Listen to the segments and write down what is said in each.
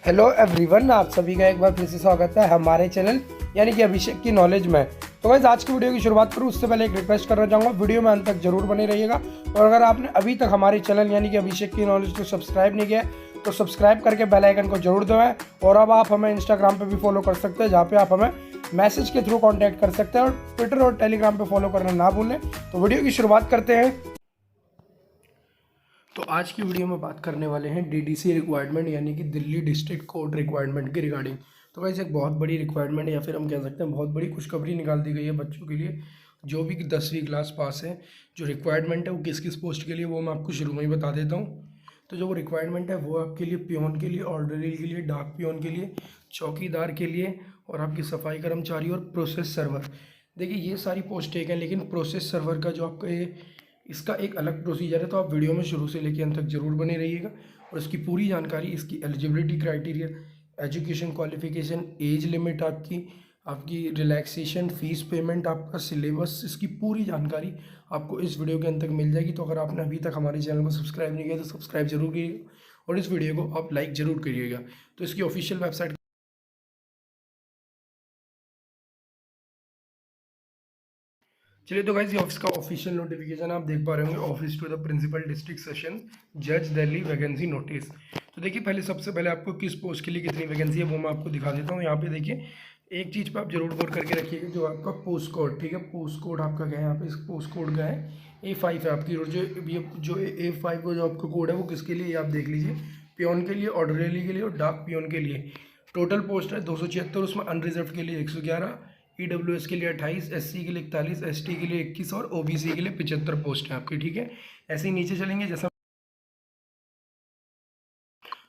Hello everyone, आप सभी का एक बार फिर से स्वागत है हमारे चैनल यानी कि अभिषेक की नॉलेज में। तो गाइस आज की वीडियो की शुरुआत करूँ उससे पहले एक रिक्वेस्ट करना चाहूँगा, वीडियो में अंत तक जरूर बने रहिएगा। और अगर आपने अभी तक हमारे चैनल यानी कि अभिषेक की नॉलेज को सब्सक्राइब नहीं किया है तो सब्सक्राइब करके बेल आइकन को जरूर दबाएं। और अब आप हमें इंस्टाग्राम पर भी फॉलो कर सकते हैं, जहाँ पे आप हमें मैसेज के थ्रू कॉन्टैक्ट कर सकते हैं। और ट्विटर और टेलीग्राम पर फॉलो करना ना भूलें। तो वीडियो की शुरुआत करते हैं। तो आज की वीडियो में बात करने वाले हैं डीडीसी रिक्वायरमेंट यानी कि दिल्ली डिस्ट्रिक्ट कोर्ट रिक्वायरमेंट के रिगार्डिंग। तो वैसे एक बहुत बड़ी रिक्वायरमेंट है या फिर हम कह सकते हैं बहुत बड़ी खुशखबरी निकाल दी गई है बच्चों के लिए जो भी 10वीं क्लास पास है। जो रिक्वायरमेंट है वो किस किस पोस्ट के लिए वो मैं आपको शुरू में ही बता देता हूँ। तो जो वो रिक्वायरमेंट है वो आपके लिए पियोन के लिए, ऑर्डरली के लिए, डाक पियोन के लिए, चौकीदार के लिए और आपकी सफाई कर्मचारी और प्रोसेस सर्वर। देखिए ये सारी पोस्ट एक है, लेकिन प्रोसेस सर्वर का जो आपका ये इसका एक अलग प्रोसीजर है। तो आप वीडियो में शुरू से लेकर अंत तक जरूर बने रहिएगा और इसकी पूरी जानकारी, इसकी eligibility criteria, education qualification, age limit आपकी आपकी रिलैक्सेशन, फीस पेमेंट, आपका सिलेबस, इसकी पूरी जानकारी आपको इस वीडियो के अंत तक मिल जाएगी। तो अगर आपने अभी तक हमारे चैनल को सब्सक्राइब नहीं किया तो सब्सक्राइब जरूर करिएगा और इस वीडियो को आप लाइक जरूर करिएगा। तो इसकी ऑफिशियल वेबसाइट, चलिए तो गाइस ये ऑफिस का ऑफिशियल नोटिफिकेशन आप देख पा रहे होंगे, office to the principal district session जज दिल्ली वैकेंसी नोटिस। तो देखिए पहले सबसे पहले आपको किस पोस्ट के लिए कितनी वैकेंसी है वो मैं आपको दिखा देता हूँ। यहाँ पे देखिए एक चीज़ पे आप जरूर गौर करके रखिएगा, जो आपका पोस्ट कोड, ठीक है, पोस्ट कोड आपका क्या है, यहाँ पे इस पोस्ट कोड का है A5 है आपकी। और जो A5 का जो आपका कोड है वो किसके लिए आप देख लीजिए, पियोन के लिए, ऑर्डरली के लिए और डाक पियोन के लिए। टोटल पोस्ट है 276, उसमें अनरिजर्व के लिए 111, EWS के लिए 28, SC के लिए 41, ST के लिए 21 और OBC के लिए 75 पोस्ट है आपकी, ठीक है। ऐसे ही नीचे चलेंगे, जैसा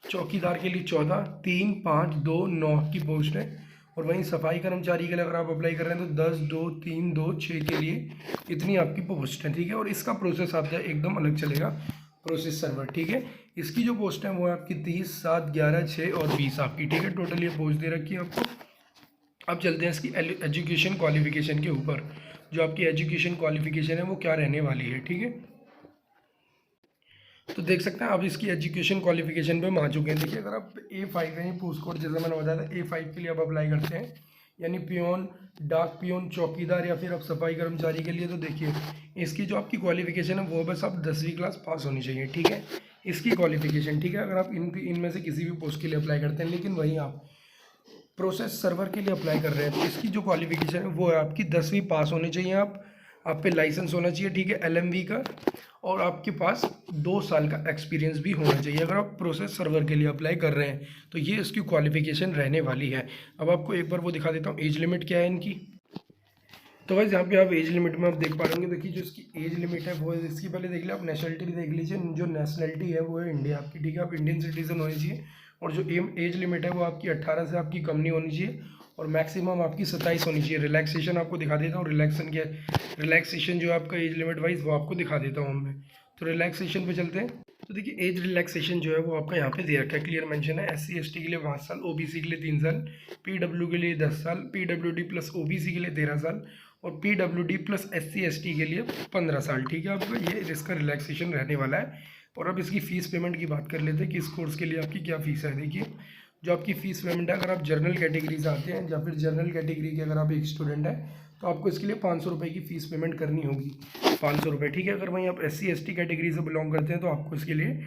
चौकीदार के लिए 14, 3, 5, 2, 9 की पोस्ट है। और वहीं सफाई कर्मचारी के लिए अगर आप अप्लाई कर रहे हैं तो 10, 2, 3, 2, 6 के लिए इतनी आपकी पोस्ट है, ठीक है। और इसका प्रोसेस आपका एकदम अलग चलेगा, प्रोसेस सर्वर, ठीक है। इसकी जो पोस्ट है वो है आपकी 30, 7, 11, 6 और 20 आपकी, ठीक है। टोटल ये पोस्ट दे रखी है आपको। अब चलते हैं इसकी एजुकेशन क्वालिफिकेशन के ऊपर। जो आपकी एजुकेशन क्वालिफिकेशन है वो क्या रहने वाली है, ठीक है। तो देख सकते हैं आप इसकी एजुकेशन क्वालिफिकेशन पे हम आ चुके हैं। देखिए अगर आप A5 है, पोस्ट कोड जैसा मैंने बताया था A5 के लिए आप अप्लाई करते हैं, यानी पियोन, डाक पियोन, चौकीदार या फिर आप सफाई कर्मचारी के लिए, तो देखिए इसकी जो आपकी क्वालिफिकेशन है वो बस आप 10वीं क्लास पास होनी चाहिए, ठीक है। इसकी क्वालिफिकेशन, ठीक है। अगर आप इनमें से किसी भी पोस्ट के लिए अप्लाई करते हैं, लेकिन वहीं आप प्रोसेस सर्वर के लिए अप्लाई कर रहे हैं तो इसकी जो क्वालिफिकेशन है वो है आपकी 10वीं पास होनी चाहिए। आप पे लाइसेंस होना चाहिए, ठीक है, LMV का। और आपके पास 2 साल का एक्सपीरियंस भी होना चाहिए अगर आप प्रोसेस सर्वर के लिए अप्लाई कर रहे हैं। तो ये इसकी क्वालिफिकेशन रहने वाली है। अब आपको एक बार वो दिखा देता हूँ, एज लिमिट क्या है इनकी। तो वैसे यहाँ पे आप एज लिमिट में आप देख पा रहे होंगे। देखिए जो इसकी एज लिमिट है वो है, इसकी पहले देख लिया आप, नेशनलिटी भी देख लीजिए। जो नेशनलिटी है वो है इंडिया आपकी, ठीक है। आप इंडियन सिटीजन होनी चाहिए। और जो एज लिमिट है वो आपकी 18 से आपकी कम नहीं होनी चाहिए और मैक्सिमम आपकी 27 होनी चाहिए। रिलैक्सेशन आपको दिखा देता हूँ, रिलैक्सेशन जो है आपका एज लिमिट वाइज वो आपको दिखा देता हूँ मैं। तो रिलैक्सेशन पे चलते हैं। तो देखिए एज रिलैक्सेशन जो है वो आपका यहाँ पे दे रखा है, क्लियर मेंशन है। SC ST के लिए 5 साल, OBC के लिए 3 साल, PW के लिए 10 साल, PWD प्लस OBC के लिए 13 साल और PWD प्लस SC ST के लिए 15 साल, ठीक है। आपका ये इसका रिलैक्सेशन रहने वाला है। और अब इसकी फ़ीस पेमेंट की बात कर लेते हैं कि इस कोर्स के लिए आपकी क्या फ़ीस है। देखिए जो आपकी फ़ीस पेमेंट है, अगर आप जनरल कैटेगरी से आते हैं या फिर जनरल कैटेगरी के अगर आप एक स्टूडेंट हैं तो आपको इसके लिए 500 रुपये की फ़ीस पेमेंट करनी होगी, 500 रुपये, ठीक है। अगर वहीं आप SC ST कैटेगरी से बिलोंग करते हैं तो आपको इसके लिए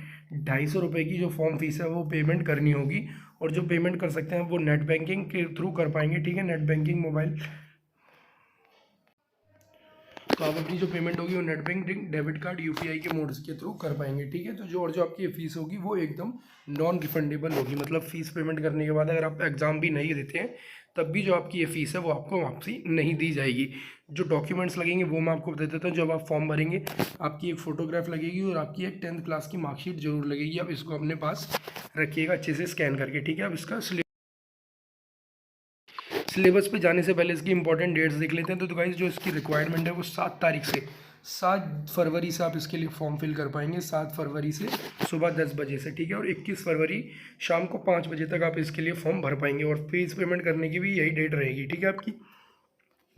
250 रुपये की जो फॉर्म फीस है वो पेमेंट करनी होगी। और जो पेमेंट कर सकते हैं वो नेट बैंकिंग के थ्रू कर पाएंगे, ठीक है। नेट बैंकिंग मोबाइल, तो आप अपनी जो पेमेंट होगी वो net banking, debit card, UPI के मोड्स के थ्रू कर पाएंगे, ठीक है। तो जो आपकी फीस होगी वो एकदम नॉन रिफंडेबल होगी। मतलब फीस पेमेंट करने के बाद अगर आप एग्ज़ाम भी नहीं देते हैं तब भी जो आपकी ये फ़ीस है वो आपको वापसी नहीं दी जाएगी। जो डॉक्यूमेंट्स लगेंगे वो मैं आपको बता देता हूँ। जब आप फॉर्म भरेंगे आपकी एक फ़ोटोग्राफ लगेगी और आपकी एक 10th क्लास की मार्कशीट जरूर लगेगी। आप इसको अपने पास रखिएगा अच्छे से स्कैन करके, ठीक है। अब इसका सिलेबस पे जाने से पहले इसकी इंपॉर्टेंट डेट्स देख लेते हैं। तो गाइस जो इसकी रिक्वायरमेंट है वो 7 तारीख से 7 फरवरी से आप इसके लिए फॉर्म फिल कर पाएंगे, 7 फरवरी से सुबह 10 बजे से, ठीक है। और 21 फरवरी शाम को 5 बजे तक आप इसके लिए फॉर्म भर पाएंगे। और फीस पेमेंट करने की भी यही डेट रहेगी, ठीक है। आपकी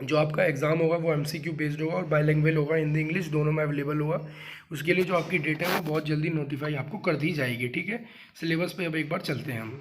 जो आपका एग्ज़ाम होगा वो MCQ बेस्ड होगा और बायलैंग्वेज होगा, हिंदी इंग्लिश दोनों में अवेलेबल होगा। उसके लिए जो आपकी डेट है वो बहुत जल्दी नोटिफाई आपको कर दी जाएगी, ठीक है। सिलेबस पे अब एक बार चलते हैं हम।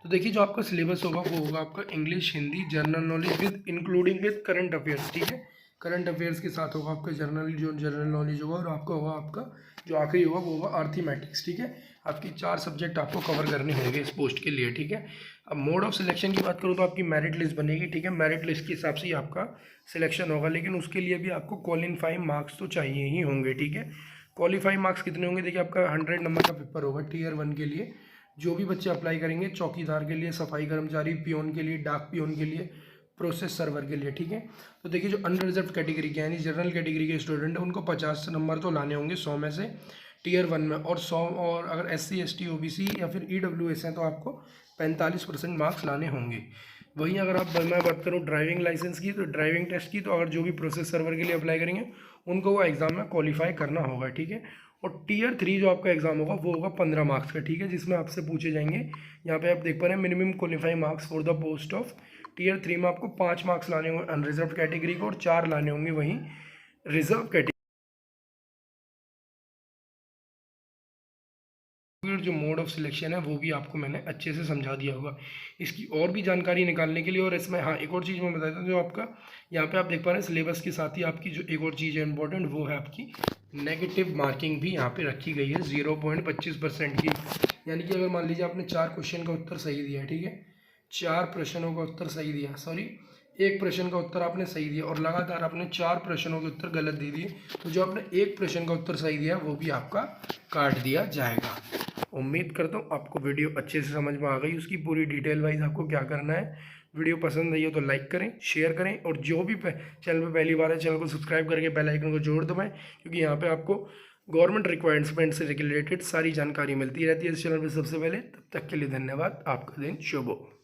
तो देखिए जो आपका सिलेबस होगा वो होगा आपका English, Hindi, general knowledge with including with current affairs, ठीक है। करंट अफेयर्स के साथ होगा आपका जनरल नॉलेज होगा, और आपका होगा आपका जो आखिरी होगा वो होगा अर्थमेटिक्स, ठीक है। आपकी 4 सब्जेक्ट आपको कवर करने होंगे इस पोस्ट के लिए, ठीक है। अब मोड ऑफ सिलेक्शन की बात करूँ तो आपकी मेरिट लिस्ट बनेगी, ठीक है। मेरिट लिस्ट के हिसाब से ही आपका सिलेक्शन होगा, लेकिन उसके लिए भी आपको क्वालिफाइंग मार्क्स तो चाहिए ही होंगे, ठीक है। क्वालिफाइंग मार्क्स कितने होंगे, देखिए आपका 100 नंबर का पेपर होगा टीयर 1 के लिए। जो भी बच्चे अप्लाई करेंगे, चौकीदार के लिए, सफाई कर्मचारी, पियोन के लिए, डाक पियोन के लिए, प्रोसेस सर्वर के लिए, ठीक है। तो देखिए जो अनरिजर्व कैटेगरी के यानी जनरल कैटेगरी के स्टूडेंट हैं उनको 50 नंबर तो लाने होंगे 100 में से टीयर 1 में, और 100, और अगर SC ST OBC या फिर EWS हैं तो आपको 45% मार्क्स लाने होंगे। वहीं अगर मैं बात करूँ ड्राइविंग लाइसेंस की, तो ड्राइविंग टेस्ट की, तो अगर जो भी प्रोसेस सर्वर के लिए अप्लाई करेंगे उनको वो एग्ज़ाम में क्वालिफाई करना होगा, ठीक है। और टीयर 3 जो आपका एग्ज़ाम होगा वो होगा 15 मार्क्स का, ठीक है, जिसमें आपसे पूछे जाएंगे, यहाँ पे आप देख पा रहे हैं, minimum qualifying marks for the post of tier 3 में आपको 5 मार्क्स लाने होंगे अनरिजर्व कैटेगरी को, और 4 लाने होंगे वहीं रिजर्व कैटेगरी। फिर जो मोड ऑफ सिलेक्शन है वो भी आपको मैंने अच्छे से समझा दिया होगा। इसकी और भी जानकारी निकालने के लिए, और इसमें हाँ एक और चीज़ मैं बता देता हूँ, जो आपका यहाँ पे आप देख पा रहे हैं सिलेबस के साथ ही आपकी जो एक और चीज़ है इंपॉर्टेंट, वो है आपकी नेगेटिव मार्किंग भी यहाँ पे रखी गई है 0.25% की। यानी कि अगर मान लीजिए आपने 4 क्वेश्चन का उत्तर सही दिया है, ठीक है, 4 प्रश्नों का उत्तर सही दिया, सॉरी, एक प्रश्न का उत्तर आपने सही दिया और लगातार आपने 4 प्रश्नों के उत्तर गलत दे दिए, तो जो आपने एक प्रश्न का उत्तर सही दिया वो भी आपका काट दिया जाएगा। उम्मीद करता हूँ आपको वीडियो अच्छे से समझ में आ गई, उसकी पूरी डिटेल वाइज आपको क्या करना है। वीडियो पसंद आई हो तो लाइक करें, शेयर करें, और जो भी चैनल पे पहली बार है चैनल को सब्सक्राइब करके बेल आइकन को जोड़ दबाएं, क्योंकि यहाँ पे आपको गवर्नमेंट रिक्वायरमेंट से रिलेटेड सारी जानकारी मिलती रहती है इस चैनल पर सबसे पहले। तब तक के लिए धन्यवाद, आपका दिन शुभ हो।